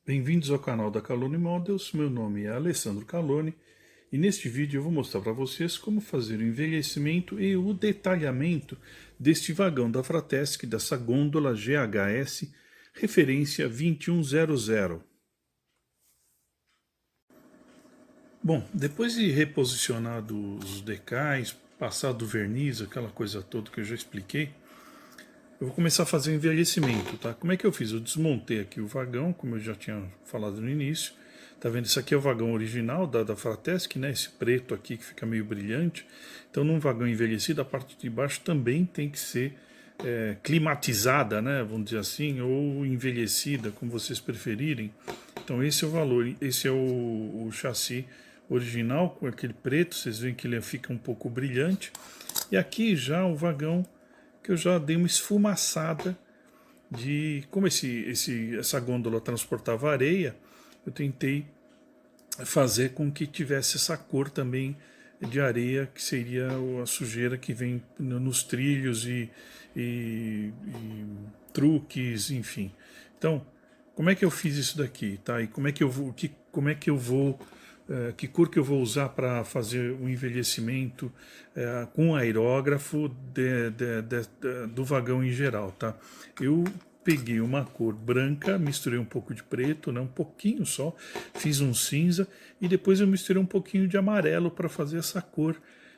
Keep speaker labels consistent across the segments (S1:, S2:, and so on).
S1: Bem-vindos ao canal da Calone Models, meu nome é Alessandro Calone e neste vídeo eu vou mostrar para vocês como fazer o envelhecimento e o detalhamento deste vagão da Fratesc, dessa gôndola GHS, referência 2100. Bom, depois de reposicionado os decais, passado o verniz, aquela coisa toda que eu já expliquei, eu vou começar a fazer o envelhecimento, tá? Como é que eu fiz? Eu desmontei aqui o vagão, como eu já tinha falado no início. Tá vendo? Esse aqui é o vagão original da Fratesc, né? Esse preto aqui que fica meio brilhante. Então, num vagão envelhecido, a parte de baixo também tem que ser climatizada, né? Vamos dizer assim, ou envelhecida, como vocês preferirem. Então, esse é o valor, esse é o chassi original, com aquele preto. Vocês veem que ele fica um pouco brilhante. E aqui já o vagão que eu já dei uma esfumaçada de como essa gôndola transportava areia, eu tentei fazer com que tivesse essa cor também de areia, que seria a sujeira que vem nos trilhos e truques, enfim. Então, como é que eu fiz isso daqui, tá? E como é que eu vou, que cor que eu vou usar para fazer o envelhecimento com aerógrafo do vagão em geral, tá? Eu peguei uma cor branca, misturei um pouco de preto, né, um pouquinho só, fiz um cinza e depois eu misturei um pouquinho de amarelo para fazer essa cor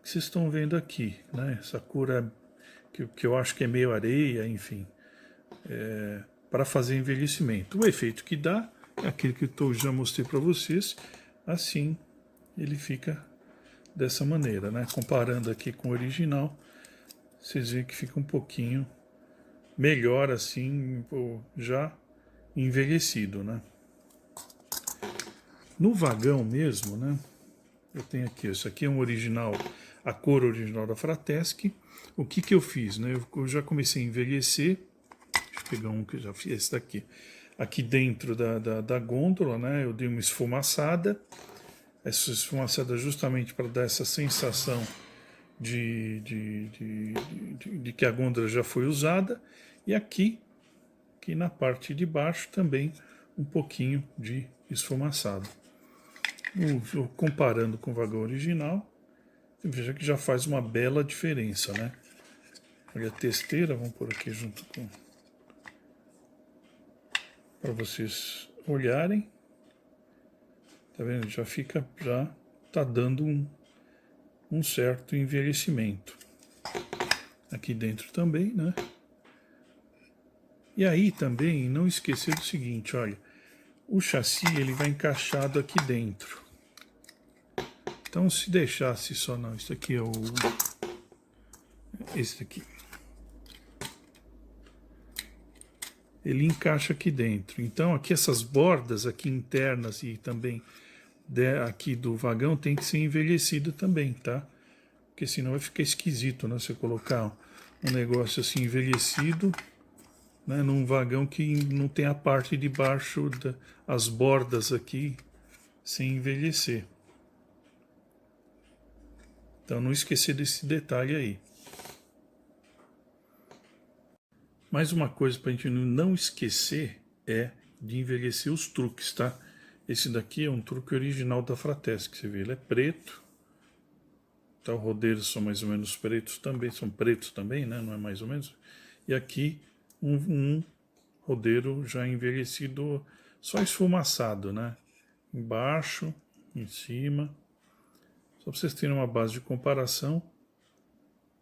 S1: que vocês estão vendo aqui, né? Essa cor que eu acho que é meio areia, enfim, para fazer envelhecimento. O efeito que dá é aquele que eu já mostrei para vocês. Assim ele fica dessa maneira, né? Comparando aqui com o original, vocês veem que fica um pouquinho melhor assim, já envelhecido, né? No vagão mesmo, né? Eu tenho aqui, isso aqui é um original, a cor original da Fratesc. O que eu fiz, né? Eu já comecei a envelhecer. Deixa eu pegar um que eu já fiz, esse daqui. Aqui dentro da gôndola, né? Eu dei uma esfumaçada. Essa esfumaçada justamente para dar essa sensação de que a gôndola já foi usada. E aqui na parte de baixo também um pouquinho de esfumaçado. Comparando com o vagão original, veja que já faz uma bela diferença, né? Olha a testeira, vamos pôr aqui junto com para vocês olharem. Tá vendo? Já tá dando um certo envelhecimento. Aqui dentro também, né? E aí também não esquecer do seguinte, olha, o chassi ele vai encaixado aqui dentro. Então se deixasse só não, isso aqui é esse aqui. Ele encaixa aqui dentro. Então aqui essas bordas aqui internas e também aqui do vagão tem que ser envelhecido também, tá? Porque senão vai ficar esquisito, né? Você colocar um negócio assim envelhecido, né, num vagão que não tem a parte de baixo, as bordas aqui, sem envelhecer. Então não esquecer desse detalhe aí. Mais uma coisa para a gente não esquecer é de envelhecer os truques, tá? Esse daqui é um truque original da Fratesc, você vê, ele é preto. Tá, os rodeiros são mais ou menos pretos também, são pretos também, né? Não é mais ou menos. E aqui um rodeiro já envelhecido, só esfumaçado, né? Embaixo, em cima. Só para vocês terem uma base de comparação,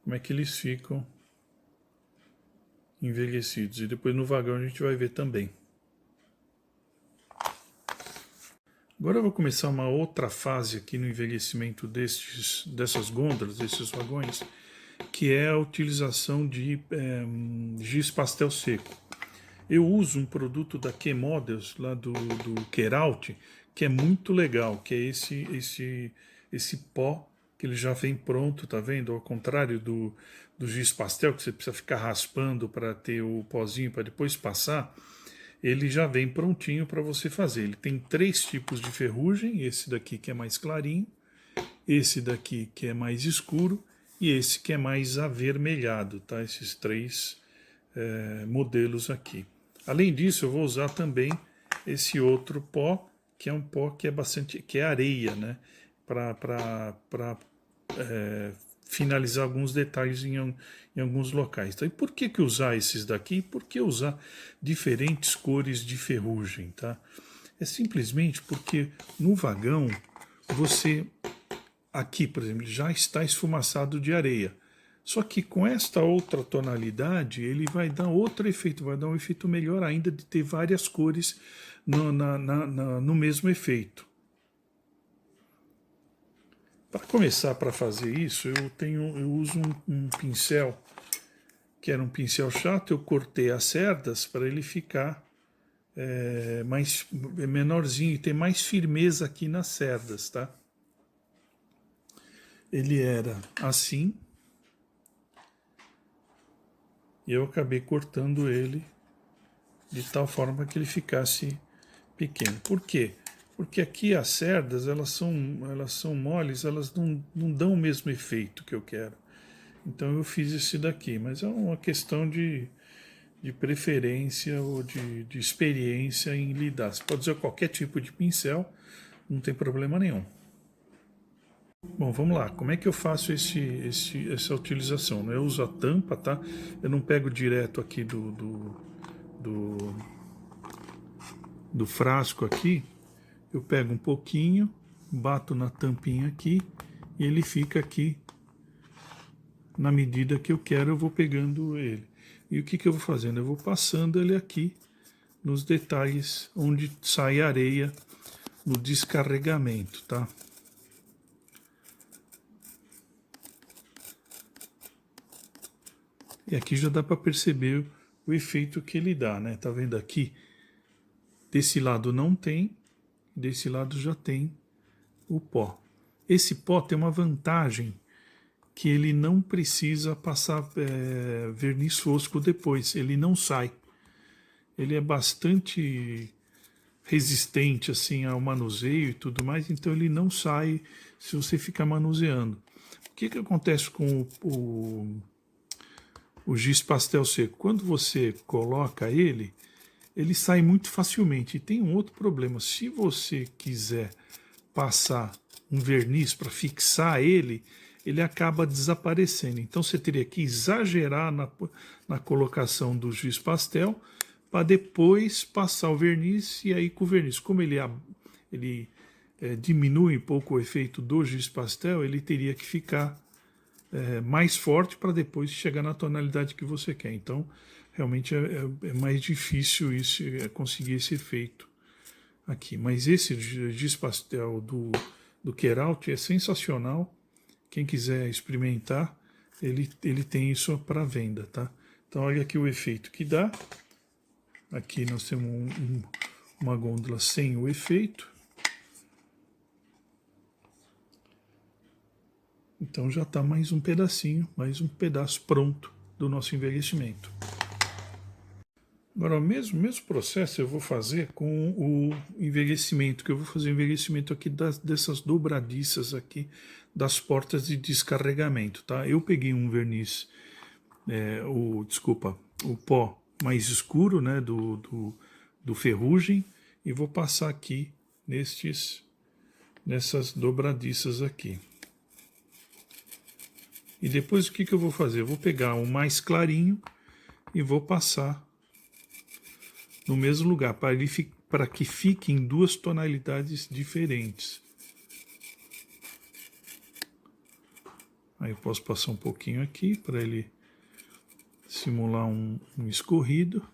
S1: como é que eles ficam envelhecidos. E depois no vagão a gente vai ver também. Agora eu vou começar uma outra fase aqui no envelhecimento dessas gôndolas, desses vagões, que é a utilização de giz pastel seco. Eu uso um produto da Q-Models, lá do Keraut, que é muito legal, que é esse pó, que ele já vem pronto, tá vendo? Ao contrário do giz pastel, que você precisa ficar raspando para ter o pozinho para depois passar, ele já vem prontinho para você fazer. Ele tem 3 tipos de ferrugem, esse daqui que é mais clarinho, esse daqui que é mais escuro e esse que é mais avermelhado, tá? Esses 3 modelos aqui. Além disso, eu vou usar também esse outro pó, que é um pó que é bastante, que é areia, né? Para finalizar alguns detalhes em alguns locais. Então, e por que usar esses daqui? Por que usar diferentes cores de ferrugem, tá? É simplesmente porque no vagão você aqui, por exemplo, já está esfumaçado de areia. Só que com esta outra tonalidade, ele vai dar outro efeito, vai dar um efeito melhor ainda de ter várias cores no mesmo efeito. Para começar, para fazer isso, eu uso um pincel, que era um pincel chato, eu cortei as cerdas para ele ficar mais menorzinho e ter mais firmeza aqui nas cerdas, tá? Ele era assim, e eu acabei cortando ele de tal forma que ele ficasse pequeno. Por quê? Porque aqui as cerdas, elas são moles, elas não dão o mesmo efeito que eu quero. Então eu fiz esse daqui, mas é uma questão de preferência ou de experiência em lidar. Você pode usar qualquer tipo de pincel, não tem problema nenhum. Bom, vamos lá. Como é que eu faço essa utilização? Eu uso a tampa, tá? Eu não pego direto aqui do, do frasco aqui. Eu pego um pouquinho, bato na tampinha aqui e ele fica aqui na medida que eu quero, eu vou pegando ele. E o que eu vou fazendo? Eu vou passando ele aqui nos detalhes onde sai areia no descarregamento, tá? E aqui já dá para perceber o efeito que ele dá, né? Tá vendo aqui? Desse lado não tem, desse lado já tem o pó. Esse pó tem uma vantagem que ele não precisa passar verniz fosco depois, ele não sai. Ele é bastante resistente assim ao manuseio e tudo mais, então ele não sai se você ficar manuseando. O que acontece com o giz pastel seco? Quando você coloca ele sai muito facilmente. E tem um outro problema, se você quiser passar um verniz para fixar ele acaba desaparecendo. Então você teria que exagerar na colocação do giz pastel para depois passar o verniz, e aí com o verniz, como ele diminui um pouco o efeito do giz pastel, ele teria que ficar mais forte para depois chegar na tonalidade que você quer. Então, realmente é mais difícil isso, conseguir esse efeito aqui. Mas esse giz pastel do Keraut é sensacional. Quem quiser experimentar, ele tem isso para venda, tá? Então, olha aqui o efeito que dá. Aqui nós temos uma gôndola sem o efeito. Então já está mais um pedacinho, mais um pedaço pronto do nosso envelhecimento. Agora, o mesmo processo eu vou fazer com o envelhecimento, que eu vou fazer o envelhecimento aqui dessas dobradiças aqui das portas de descarregamento, tá? Eu peguei um verniz, o pó mais escuro, né, do ferrugem, e vou passar aqui nessas dobradiças aqui. E depois o que eu vou fazer? Eu vou pegar o mais clarinho e vou passar no mesmo lugar, para que fique em duas tonalidades diferentes. Aí eu posso passar um pouquinho aqui para ele simular um escorrido.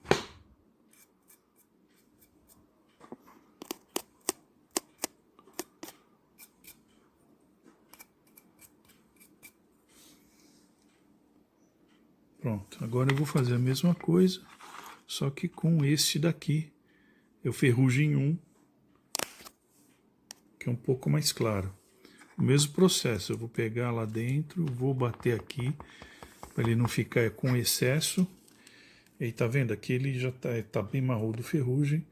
S1: Pronto, agora eu vou fazer a mesma coisa, só que com este daqui, eu ferrugem 1, que é um pouco mais claro. O mesmo processo, eu vou pegar lá dentro, vou bater aqui, para ele não ficar com excesso. E tá vendo? Aqui ele já tá bem marrom ferrugem.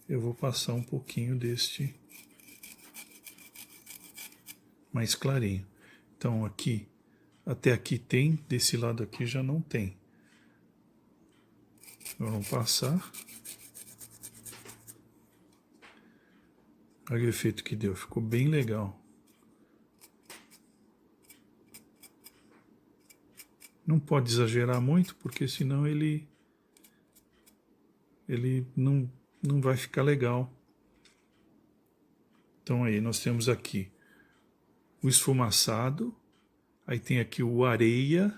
S1: Eu vou passar um pouquinho deste mais clarinho. Então aqui, até aqui tem, desse lado aqui já não tem. Vamos passar. Olha o efeito que deu, ficou bem legal. Não pode exagerar muito, porque senão ele não vai ficar legal. Então aí nós temos aqui o esfumaçado, aí tem aqui o areia,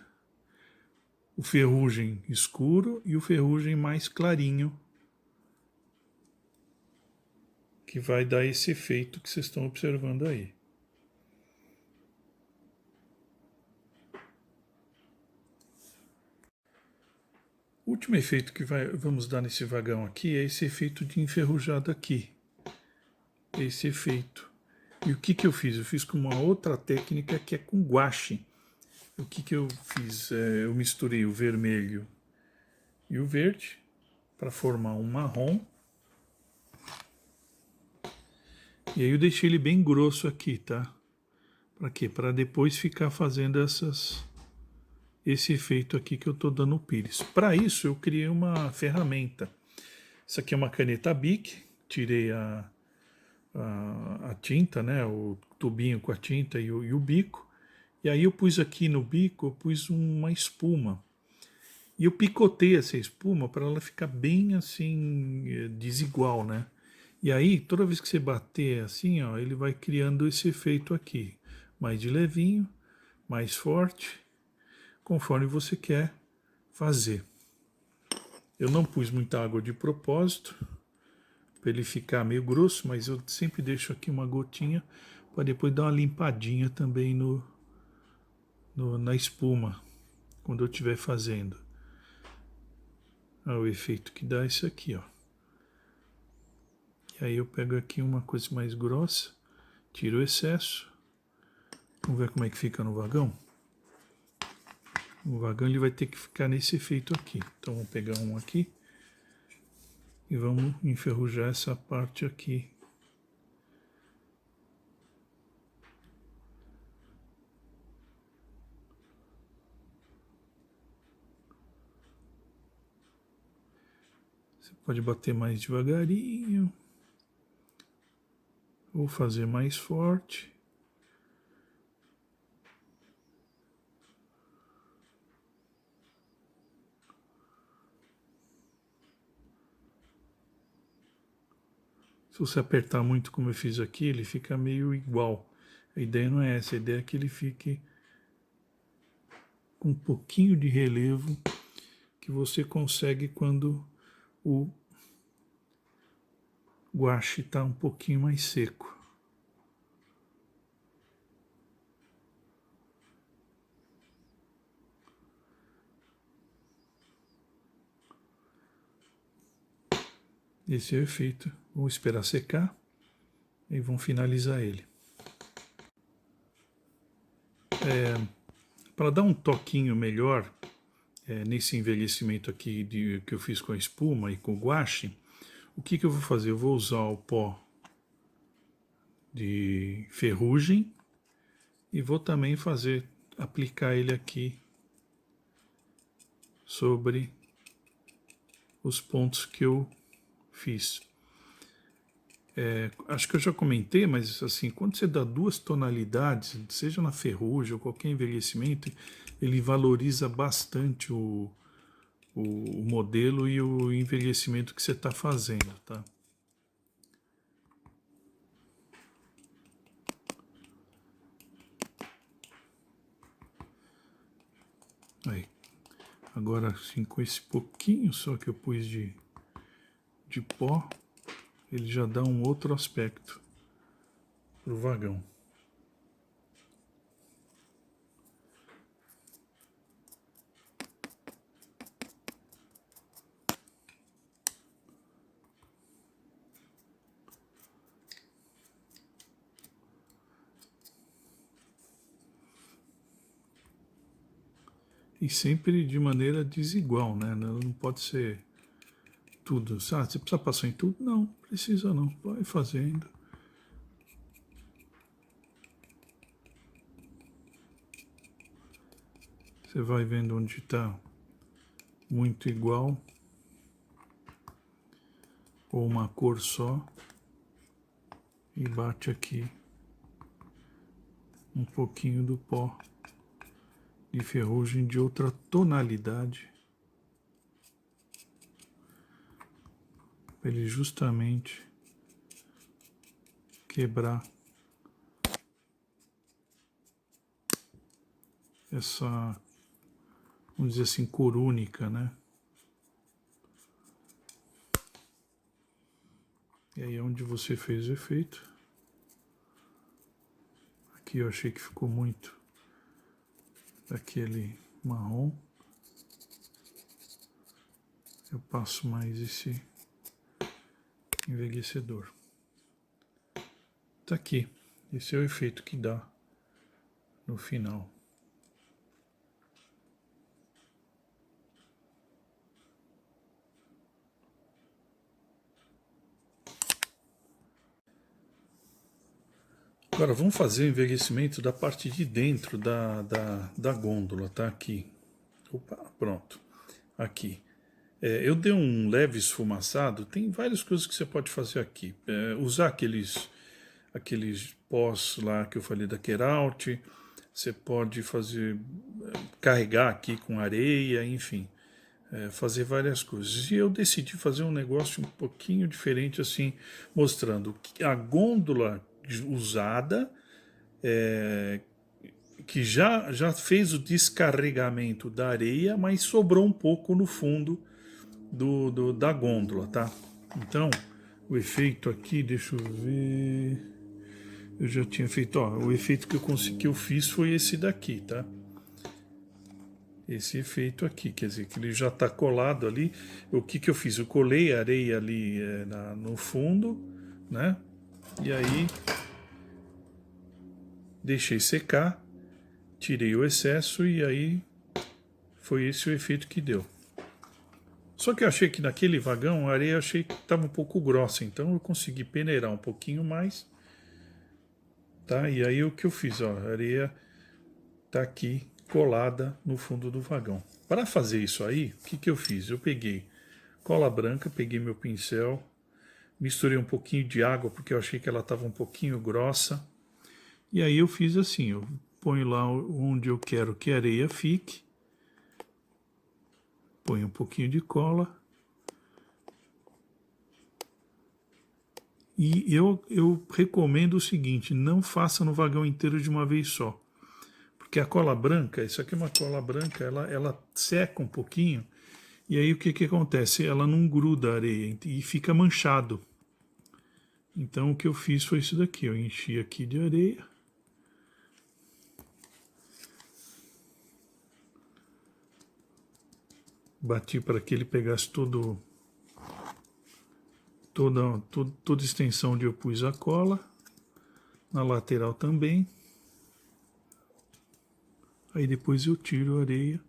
S1: o ferrugem escuro e o ferrugem mais clarinho, que vai dar esse efeito que vocês estão observando aí. O último efeito que vamos dar nesse vagão aqui é esse efeito de enferrujado aqui. Esse efeito. E o que eu fiz? Eu fiz com uma outra técnica que é com guache. O que eu fiz? Eu misturei o vermelho e o verde para formar um marrom. E aí eu deixei ele bem grosso aqui, tá? Para quê? Para depois ficar fazendo esse efeito aqui que eu estou dando o pires. Para isso eu criei uma ferramenta. Isso aqui é uma caneta Bic, tirei a tinta, né? O tubinho com a tinta e o bico. E aí eu pus aqui no bico, eu pus uma espuma. E eu picotei essa espuma para ela ficar bem assim, desigual, né? E aí, toda vez que você bater assim, ó, ele vai criando esse efeito aqui. Mais de levinho, mais forte, conforme você quer fazer. Eu não pus muita água de propósito, para ele ficar meio grosso, mas eu sempre deixo aqui uma gotinha para depois dar uma limpadinha também na espuma, quando eu estiver fazendo. Olha o efeito que dá isso aqui, ó. E aí eu pego aqui uma coisa mais grossa, tiro o excesso. Vamos ver como é que fica no vagão. O vagão ele vai ter que ficar nesse efeito aqui. Então vamos pegar um aqui e vamos enferrujar essa parte aqui. Você pode bater mais devagarinho ou fazer mais forte. Se você apertar muito como eu fiz aqui, ele fica meio igual. A ideia não é essa, a ideia é que ele fique com um pouquinho de relevo que você consegue quando o guache está um pouquinho mais seco. Esse é o efeito. Vamos esperar secar e vamos finalizar ele. Para dar um toquinho melhor nesse envelhecimento aqui que eu fiz com a espuma e com o guache, o que eu vou fazer? Eu vou usar o pó de ferrugem e vou também aplicar ele aqui sobre os pontos que eu fiz. Acho que eu já comentei, mas assim, quando você dá duas tonalidades, seja na ferrugem ou qualquer envelhecimento, ele valoriza bastante o modelo e o envelhecimento que você está fazendo, tá? Aí. Agora, assim, com esse pouquinho só que eu pus de pó, ele já dá um outro aspecto pro vagão. E sempre de maneira desigual, né? Não pode ser tudo. Sabe? Você precisa passar em tudo? Não, precisa não. Vai fazendo. Você vai vendo onde está muito igual ou uma cor só e bate aqui um pouquinho do pó de ferrugem de outra tonalidade, para ele justamente quebrar essa, vamos dizer assim, cor única, né? E aí onde você fez o efeito, aqui eu achei que ficou muito daquele marrom, eu passo mais esse envelhecedor. Tá aqui, esse é o efeito que dá no final. Agora vamos fazer o envelhecimento da parte de dentro da gôndola, tá? Aqui. Opa, pronto. Aqui. Eu dei um leve esfumaçado, tem várias coisas que você pode fazer aqui. Usar aqueles pós lá que eu falei da Keraut, você pode fazer, carregar aqui com areia, enfim, fazer várias coisas. E eu decidi fazer um negócio um pouquinho diferente, assim, mostrando que a gôndola usada, que já fez o descarregamento da areia, mas sobrou um pouco no fundo da gôndola, tá? Então, o efeito aqui, deixa eu ver, eu já tinha feito, ó, o efeito que eu fiz foi esse daqui, tá? Esse efeito aqui, quer dizer, que ele já está colado ali. O que eu fiz? Eu colei a areia ali no fundo, né? E aí deixei secar, tirei o excesso e aí foi esse o efeito que deu. Só que eu achei que naquele vagão a areia achei que estava um pouco grossa, então eu consegui peneirar um pouquinho mais, tá? E aí o que eu fiz, ó, a areia tá aqui colada no fundo do vagão. Para fazer isso aí, o que eu fiz? Eu peguei cola branca, peguei meu pincel, misturei um pouquinho de água porque eu achei que ela estava um pouquinho grossa. E aí eu fiz assim, eu ponho lá onde eu quero que a areia fique, ponho um pouquinho de cola e eu recomendo o seguinte, não faça no vagão inteiro de uma vez só. Porque a cola branca, isso aqui é uma cola branca, ela seca um pouquinho e aí o que acontece? Ela não gruda a areia e fica manchado. Então o que eu fiz foi isso daqui, eu enchi aqui de areia. Bati para que ele pegasse toda a extensão onde eu pus a cola. Na lateral também. Aí depois eu tiro a areia.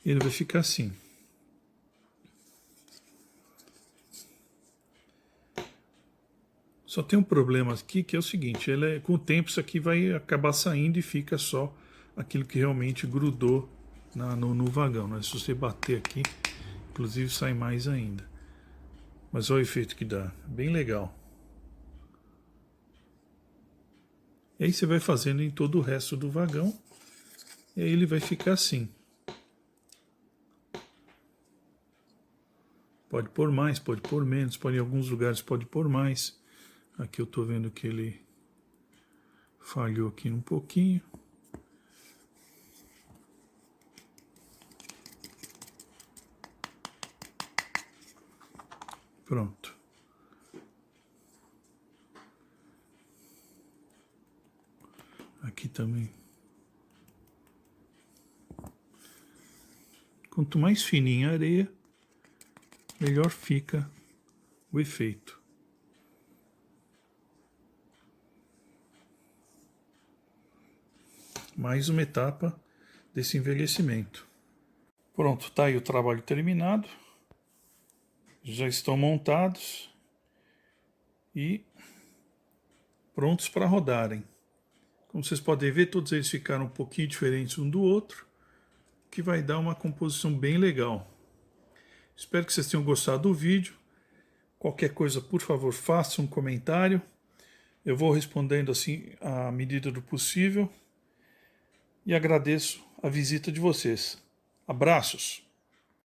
S1: Ele vai ficar assim. Só tem um problema aqui que é o seguinte, com o tempo isso aqui vai acabar saindo e fica só aquilo que realmente grudou no vagão, né? Se você bater aqui, inclusive sai mais ainda. Mas olha o efeito que dá, bem legal. E aí você vai fazendo em todo o resto do vagão, e aí ele vai ficar assim. Pode pôr mais, pode pôr menos, em alguns lugares pode pôr mais. Aqui eu estou vendo que ele falhou aqui um pouquinho. Pronto. Aqui também. Quanto mais fininha a areia, melhor fica o efeito. Mais uma etapa desse envelhecimento. Pronto, tá aí o trabalho terminado. Já estão montados e prontos para rodarem. Como vocês podem ver, todos eles ficaram um pouquinho diferentes um do outro, que vai dar uma composição bem legal. Espero que vocês tenham gostado do vídeo. Qualquer coisa, por favor, faça um comentário. Eu vou respondendo assim à medida do possível. E agradeço a visita de vocês. Abraços!